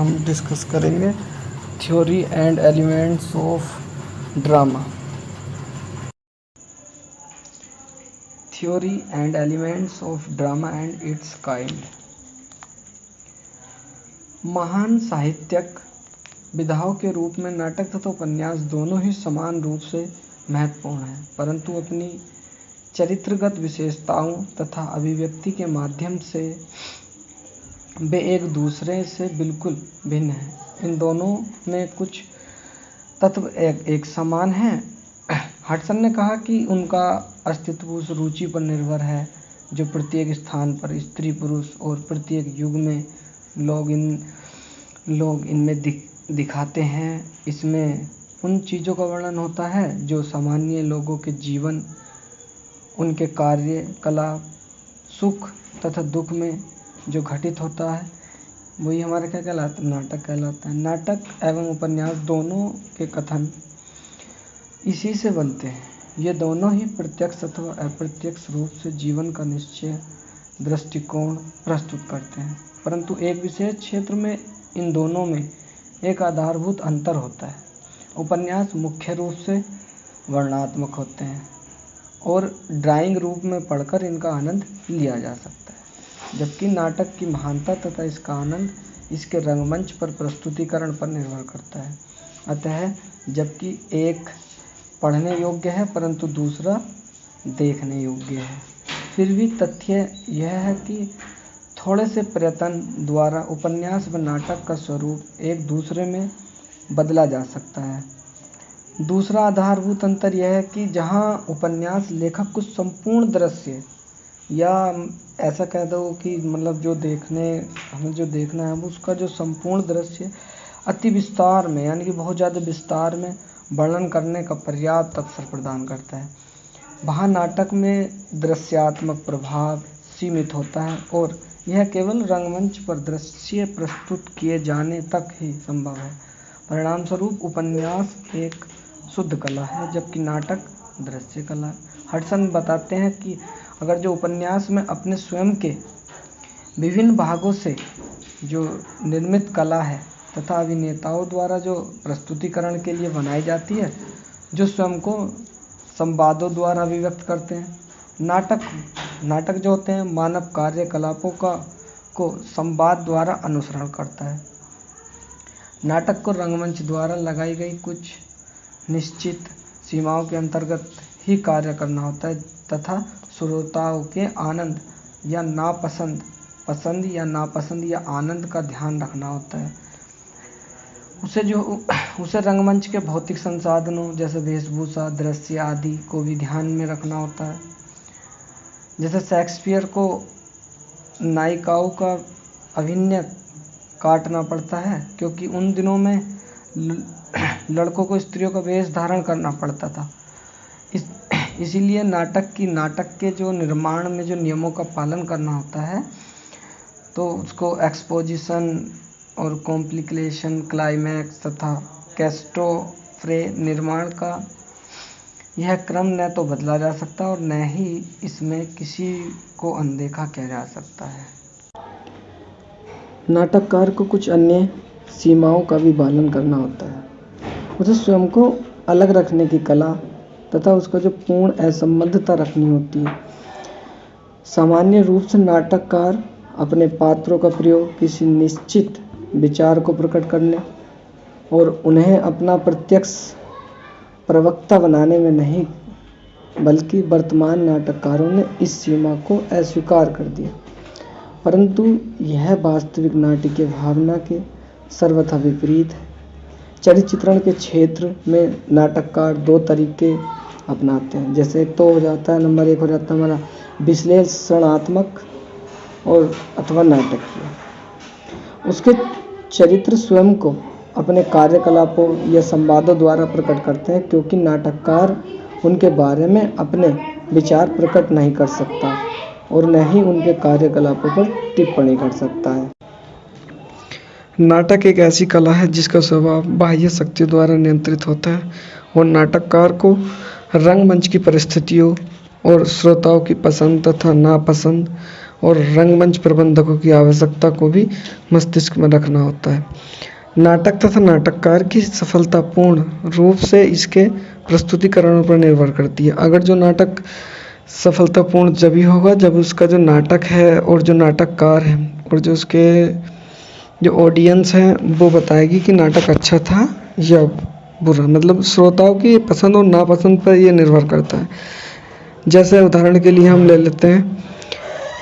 हम डिस्कस करेंगे theory and elements of drama. Theory and elements of drama and it's kind. महान साहित्यिक विधाओं के रूप में नाटक तथा उपन्यास दोनों ही समान रूप से महत्वपूर्ण हैं, परंतु अपनी चरित्रगत विशेषताओं तथा अभिव्यक्ति के माध्यम से वे एक दूसरे से बिल्कुल भिन्न हैं। इन दोनों में कुछ तत्व एक समान हैं। हडसन ने कहा कि उनका अस्तित्व उस रुचि पर निर्भर है जो प्रत्येक स्थान पर स्त्री पुरुष और प्रत्येक युग में लोग इनमें दिखाते हैं। इसमें उन चीज़ों का वर्णन होता है जो सामान्य लोगों के जीवन, उनके कार्य कलाप, सुख तथा दुख में जो घटित होता है वही हमारा क्या कहलाता है, नाटक कहलाता है। नाटक एवं उपन्यास दोनों के कथन इसी से बनते हैं। ये दोनों ही प्रत्यक्ष अथवा अप्रत्यक्ष रूप से जीवन का निश्चय दृष्टिकोण प्रस्तुत करते हैं, परंतु एक विशेष क्षेत्र में इन दोनों में एक आधारभूत अंतर होता है। उपन्यास मुख्य रूप से वर्णनात्मक होते हैं और ड्राइंग रूप में पढ़कर इनका आनंद लिया जा सकता है, जबकि नाटक की महानता तथा इसका आनंद इसके रंगमंच पर प्रस्तुतिकरण पर निर्भर करता है। अतः जबकि एक पढ़ने योग्य है परंतु दूसरा देखने योग्य है, फिर भी तथ्य यह है कि थोड़े से प्रयत्न द्वारा उपन्यास व नाटक का स्वरूप एक दूसरे में बदला जा सकता है। दूसरा आधारभूत अंतर यह है कि जहाँ उपन्यास लेखक कुछ संपूर्ण दृश्य या ऐसा कह दो कि मतलब हमें जो देखना है उसका जो संपूर्ण दृश्य अति विस्तार में यानी कि बहुत ज़्यादा विस्तार में वर्णन करने का पर्याप्त अवसर प्रदान करता है। वहाँ नाटक में दृश्यात्मक प्रभाव सीमित होता है और यह केवल रंगमंच पर दृश्य प्रस्तुत किए जाने तक ही संभव है। परिणामस्वरूप उपन्यास एक शुद्ध कला है जबकि नाटक दृश्य कला है। हडसन बताते हैं कि अगर जो उपन्यास में अपने स्वयं के विभिन्न भागों से जो निर्मित कला है तथा अभिनेताओं द्वारा जो प्रस्तुतिकरण के लिए बनाई जाती है, जो स्वयं को संवादों द्वारा अभिव्यक्त करते हैं। नाटक जो होते हैं मानव कार्यकलापों को संवाद द्वारा अनुसरण करता है। नाटक को रंगमंच द्वारा लगाई गई कुछ निश्चित सीमाओं के अंतर्गत ही कार्य करना होता है तथा श्रोताओं के आनंद या नापसंद, पसंद या नापसंद या आनंद का ध्यान रखना होता है। उसे रंगमंच के भौतिक संसाधनों जैसे वेशभूषा, दृश्य आदि को भी ध्यान में रखना होता है। जैसे शेक्सपियर को नायिकाओं का अभिनय काटना पड़ता है क्योंकि उन दिनों में लड़कों को स्त्रियों का वेश धारण करना पड़ता था। इसीलिए नाटक के जो निर्माण में जो नियमों का पालन करना होता है तो उसको एक्सपोजिशन और कॉम्प्लिकेशन, क्लाइमैक्स तथा कैस्टोफ्रे निर्माण का यह क्रम न तो बदला जा सकता और न ही इसमें किसी को अनदेखा किया जा सकता है। नाटककार को कुछ अन्य सीमाओं का भी पालन करना होता है। उसे स्वयं को अलग रखने की कला तथा उसका जो पूर्ण असंबद्धता रखनी होती है। सामान्य रूप से नाटककार अपने पात्रों का प्रयोग किसी निश्चित विचार को प्रकट करने और उन्हें अपना प्रत्यक्ष प्रवक्ता बनाने में नहीं, बल्कि वर्तमान नाटककारों ने इस सीमा को अस्वीकार कर दिया। परंतु यह वास्तविक नाटकीय भावना के सर्वथा विपरीत है। चरित्र चित्रण के क्षेत्र में नाटककार दो तरीके अपनाते हैं। जैसे एक तो हो जाता है, नंबर एक हो जाता है हमारा विश्लेषणात्मक और अथवा नाटकीय। उसके चरित्र स्वयं को अपने कार्यकलापों या संवादों द्वारा प्रकट करते हैं क्योंकि नाटककार उनके बारे में अपने विचार प्रकट नहीं कर सकता और न ही उनके कार्यकलापों पर टिप्पणी कर सकता है। नाटक एक ऐसी कला है जिसका स्वभाव बाह्य शक्तियों द्वारा नियंत्रित होता है और नाटककार को रंगमंच की परिस्थितियों और श्रोताओं की पसंद तथा नापसंद और रंगमंच प्रबंधकों की आवश्यकता को भी मस्तिष्क में रखना होता है। नाटक तथा नाटककार की सफलतापूर्ण रूप से इसके प्रस्तुतिकरणों पर निर्भर करती है। अगर जो नाटक सफलतापूर्ण जब ही होगा जब उसका जो नाटक है और जो नाटककार है और जो उसके जो ऑडियंस है वो बताएगी कि नाटक अच्छा था या बुरा, मतलब श्रोताओं की पसंद और नापसंद पर ये निर्भर करता है। जैसे उदाहरण के लिए हम ले लेते हैं,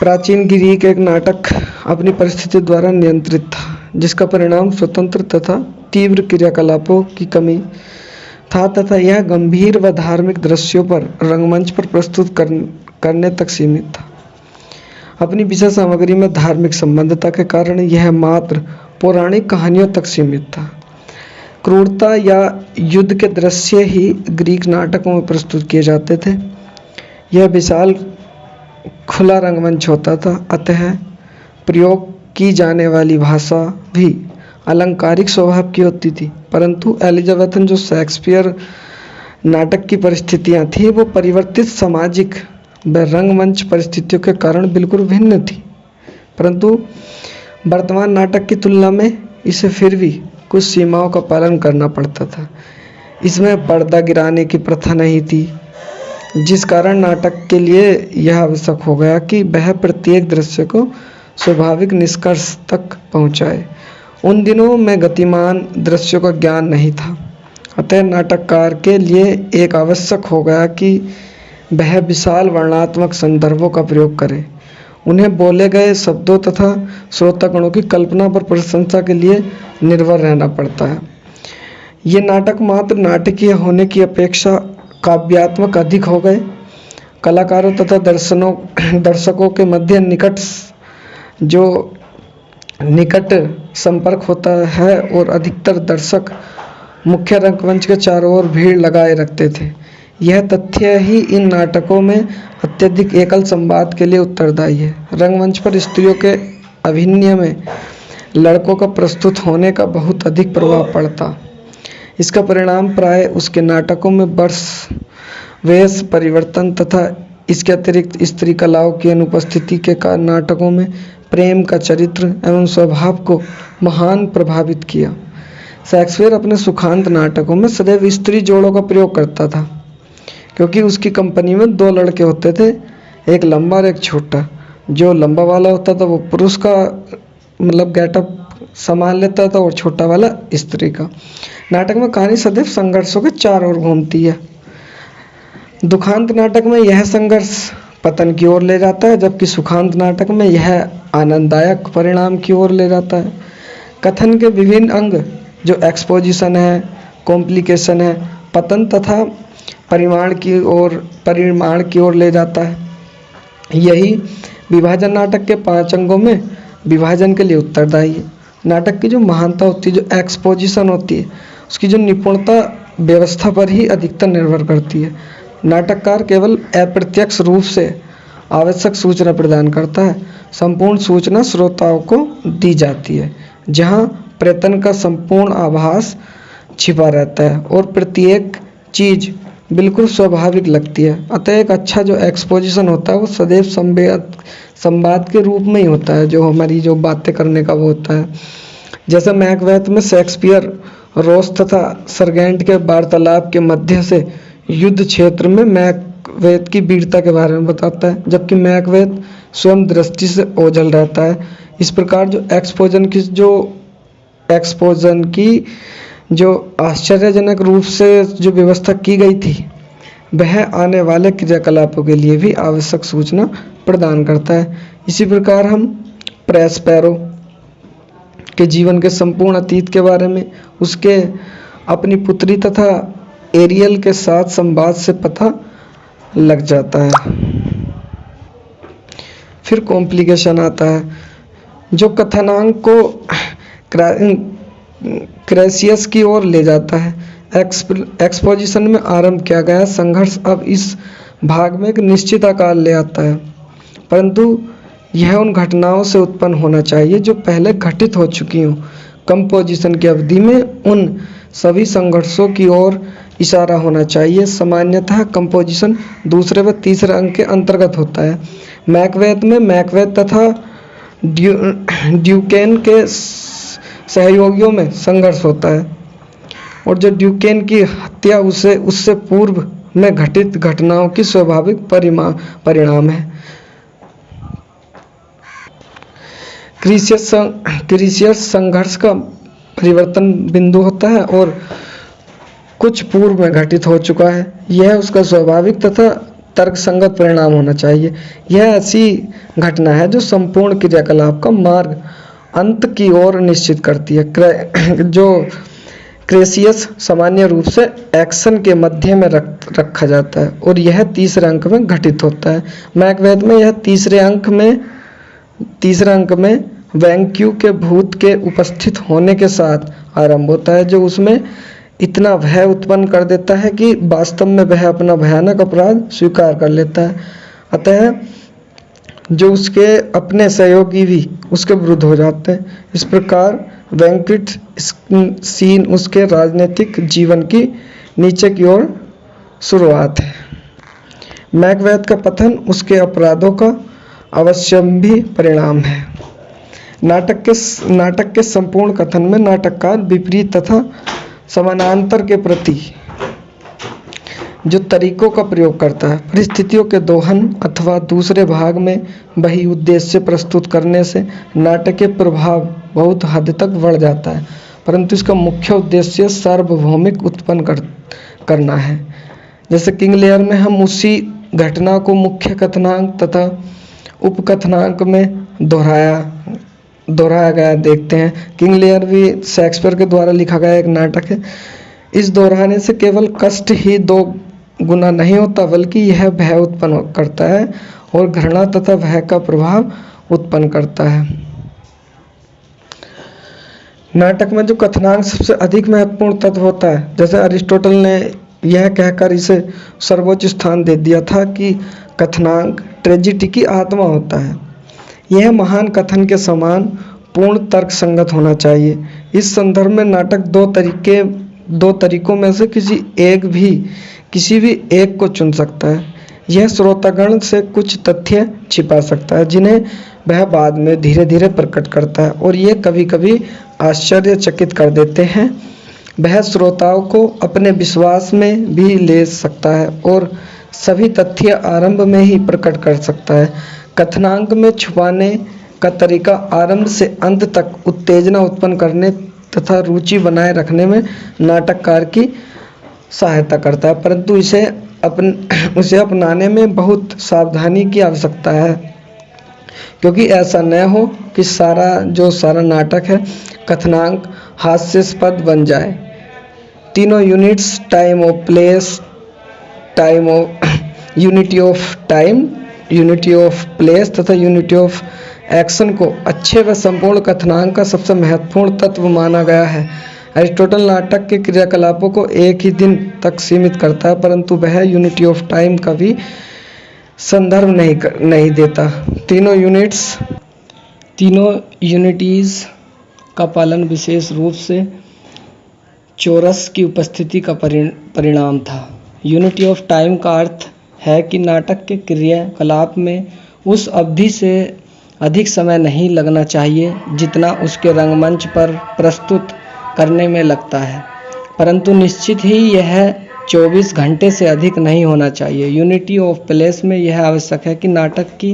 प्राचीन ग्रीक एक नाटक अपनी परिस्थिति द्वारा नियंत्रित था, जिसका परिणाम स्वतंत्र तथा तीव्र क्रियाकलापों की कमी था तथा यह गंभीर व धार्मिक दृश्यों पर रंगमंच पर प्रस्तुत करने तक सीमित था। अपनी विषय सामग्री में धार्मिक संबद्धता के कारण यह मात्र पौराणिक कहानियों तक सीमित था। क्रूरता या युद्ध के दृश्य ही ग्रीक नाटकों में प्रस्तुत किए जाते थे। यह विशाल खुला रंगमंच होता था, अतः प्रयोग की जाने वाली भाषा भी अलंकारिक स्वभाव की होती थी। परंतु एलिजाबेथन जो शेक्सपियर नाटक की परिस्थितियां थी वो परिवर्तित सामाजिक व रंगमंच परिस्थितियों के कारण बिल्कुल भिन्न थी, परंतु वर्तमान नाटक की तुलना में इसे फिर भी कुछ सीमाओं का पालन करना पड़ता था। इसमें पर्दा गिराने की प्रथा नहीं थी, जिस कारण नाटक के लिए यह आवश्यक हो गया कि वह प्रत्येक दृश्य को स्वाभाविक निष्कर्ष तक पहुंचाए। उन दिनों में गतिमान दृश्यों का ज्ञान नहीं था, अतः नाटककार के लिए एक आवश्यक हो गया कि वह विशाल वर्णनात्मक संदर्भों का प्रयोग करे। उन्हें बोले गए शब्दों तथा श्रोतागणों की कल्पना पर प्रशंसा के लिए निर्भर रहना पड़ता है। ये नाटक मात्र नाटकीय होने की अपेक्षा काव्यात्मक अधिक हो गए। कलाकारों तथा दर्शकों के मध्य निकट संपर्क होता है और अधिकतर दर्शक मुख्य रंगमंच के चारों ओर भीड़ लगाए रखते थे। यह तथ्य ही इन नाटकों में अत्यधिक एकल संवाद के लिए उत्तरदायी है। रंगमंच पर स्त्रियों के अभिनय में लड़कों का प्रस्तुत होने का बहुत अधिक प्रभाव पड़ता। इसका परिणाम प्राय उसके नाटकों में वेश परिवर्तन तथा इसके अतिरिक्त स्त्री कलाओं की अनुपस्थिति के कारण नाटकों में प्रेम का चरित्र एवं स्वभाव को महान प्रभावित किया। शेक्सपियर अपने सुखांत नाटकों में सदैव स्त्री जोड़ों का प्रयोग करता था, क्योंकि उसकी कंपनी में दो लड़के होते थे, एक लंबा और एक छोटा। जो लंबा वाला होता था वो पुरुष का मतलब गेटअप संभाल लेता था और छोटा वाला स्त्री का। नाटक में कहानी सदैव संघर्षों के चार ओर घूमती है। दुखांत नाटक में यह संघर्ष पतन की ओर ले जाता है, जबकि सुखांत नाटक में यह आनंददायक परिणाम की ओर ले जाता है। कथन के विभिन्न अंग जो एक्सपोजिशन है, कॉम्प्लिकेशन है, पतन तथा परिमाण की ओर ले जाता है। यही विभाजन नाटक के 5 अंगों में विभाजन के लिए उत्तरदायी है। नाटक की जो महानता होती है, जो एक्सपोजिशन होती है, उसकी जो निपुणता व्यवस्था पर ही अधिकतर निर्भर करती है। नाटककार केवल अप्रत्यक्ष रूप से आवश्यक सूचना प्रदान करता है, संपूर्ण सूचना श्रोताओं को दी जाती है, जहां प्रयत्न का संपूर्ण आभास छिपा रहता है और प्रत्येक चीज बिल्कुल स्वाभाविक लगती है। अतः एक अच्छा जो एक्सपोजिशन होता है वो सदैव संवाद के रूप में ही होता है, जो हमारी जो बातें करने का वो होता है। जैसे मैकबेथ में शेक्सपियर रोस तथा सरगेंट के वार्तालाप के मध्य से युद्ध क्षेत्र में मैकबेथ की वीरता के बारे में बताता है, जबकि मैकबेथ स्वयं दृष्टि से ओझल रहता है। इस प्रकार जो एक्सपोजन की जो आश्चर्यजनक रूप से जो व्यवस्था की गई थी, वह आने वाले क्रियाकलापों के लिए भी आवश्यक सूचना प्रदान करता है। इसी प्रकार हम प्रेस्पेरो के जीवन के संपूर्ण अतीत के बारे में उसके अपनी पुत्री तथा एरियल के साथ संवाद से पता लग जाता है। फिर कॉम्प्लिकेशन आता है, जो कथनांक को क्रेसियस की ओर ले जाता है। एक्सपोजिशन में आरंभ किया गया संघर्ष अब इस भाग में एक निश्चित आकार ले आता है, परंतु यह उन घटनाओं से उत्पन्न होना चाहिए जो पहले घटित हो चुकी हों। कंपोजिशन की अवधि में उन सभी संघर्षों की ओर इशारा होना चाहिए। सामान्यतः कंपोजिशन दूसरे व तीसरे अंक के अंतर्गत होता है। मैकबेथ में मैकबेथ तथा ड्यूकेन के सहयोगियों में संघर्ष होता है और जो ड्यूकेन की हत्या उससे पूर्व में घटित घटनाओं की स्वाभाविक परिणाम है। क्रिसियस संघर्ष का परिवर्तन बिंदु होता है और कुछ पूर्व में घटित हो चुका है। यह उसका स्वाभाविक तथा तर्कसंगत परिणाम होना चाहिए। यह ऐसी घटना है जो संपूर्ण क्रियाकलाप का मार्ग अंत की ओर निश्चित करती है। जो क्रेसियस सामान्य रूप से एक्शन के मध्य में रखा जाता है और यह तीसरे अंक में घटित होता है। मैकबेथ में यह तीसरे अंक में वैंक्यू के भूत के उपस्थित होने के साथ आरंभ होता है, जो उसमें इतना भय उत्पन्न कर देता है कि वास्तव में वह अपना भयानक अपराध स्वीकार कर लेता है। अतः जो उसके अपने सहयोगी भी उसके विरुद्ध हो जाते हैं। इस प्रकार वैंक्विट सीन उसके राजनीतिक जीवन की नीचे की ओर शुरुआत है। मैकबेथ का पतन उसके अपराधों का अवश्यम्भी परिणाम है। नाटक के संपूर्ण कथन में नाटककार विपरीत तथा समानांतर के प्रति जो तरीकों का प्रयोग करता है, परिस्थितियों के दोहन अथवा दूसरे भाग में वही उद्देश्य प्रस्तुत करने से नाटक के प्रभाव बहुत हद तक बढ़ जाता है, परंतु इसका मुख्य उद्देश्य सार्वभौमिक उत्पन्न करना है। जैसे किंग लेयर में हम उसी घटना को मुख्य कथनांक तथा उपकथनांक में दोहराया गया देखते हैं। किंग लेयर भी शेक्सपियर के द्वारा लिखा गया एक नाटक है। इस दोहराने से केवल कष्ट ही 2 गुना नहीं होता, बल्कि यह भय उत्पन्न करता है और घृणा तथा भय का प्रभाव उत्पन्न करता है। नाटक में जो कथनांक सबसे अधिक महत्वपूर्ण तत्व होता है, जैसे अरिस्टोटल ने यह कहकर इसे सर्वोच्च स्थान दे दिया था कि कथनांक ट्रेजिडी की आत्मा होता है। यह महान कथन के समान पूर्ण तर्क संगत होना चाहिए। इस संदर्भ में नाटक दो तरीकों में से किसी भी एक को चुन सकता है। यह श्रोतागण से कुछ तथ्य छिपा सकता है जिन्हें वह बाद में धीरे धीरे प्रकट करता है और ये कभी कभी आश्चर्यचकित कर देते हैं। वह श्रोताओं को अपने विश्वास में भी ले सकता है और सभी तथ्य आरंभ में ही प्रकट कर सकता है। कथनांक में छुपाने का तरीका आरंभ से अंत तक उत्तेजना उत्पन्न करने तथा रुचि बनाए रखने में नाटककार की सहायता करता है, परंतु उसे अपनाने में बहुत सावधानी की आवश्यकता है, क्योंकि ऐसा न हो कि सारा नाटक है कथनांक हास्यास्पद बन जाए। तीनों units time of place, unity of time, unity of place तथा यूनिटी ऑफ एक्शन को अच्छे व संपूर्ण कथनांक का सबसे महत्वपूर्ण तत्व माना गया है। अरिस्टोटल नाटक के क्रियाकलापों को एक ही दिन तक सीमित करता है, परंतु वह यूनिटी ऑफ टाइम का भी संदर्भ नहीं देता। तीनों यूनिटीज का पालन विशेष रूप से चोरस की उपस्थिति का परिणाम था। यूनिटी ऑफ टाइम का अर्थ है कि नाटक के क्रियाकलाप में उस अवधि से अधिक समय नहीं लगना चाहिए जितना उसके रंगमंच पर प्रस्तुत करने में लगता है, परंतु निश्चित ही यह 24 घंटे से अधिक नहीं होना चाहिए। यूनिटी ऑफ प्लेस में यह आवश्यक है कि नाटक की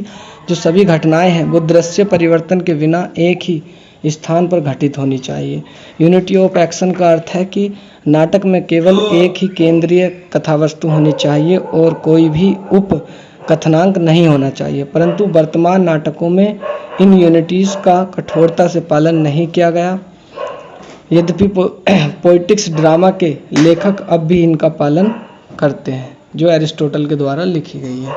जो सभी घटनाएं हैं वो दृश्य परिवर्तन के बिना एक ही स्थान पर घटित होनी चाहिए। यूनिटी ऑफ एक्शन का अर्थ है कि नाटक में केवल एक ही केंद्रीय कथावस्तु होनी चाहिए और कोई भी उप कथनांक नहीं होना चाहिए, परंतु वर्तमान नाटकों में इन यूनिटीज का कठोरता से पालन नहीं किया गया। यद्यपि पोइटिक्स ड्रामा के लेखक अब भी इनका पालन करते हैं, जो एरिस्टोटल के द्वारा लिखी गई है।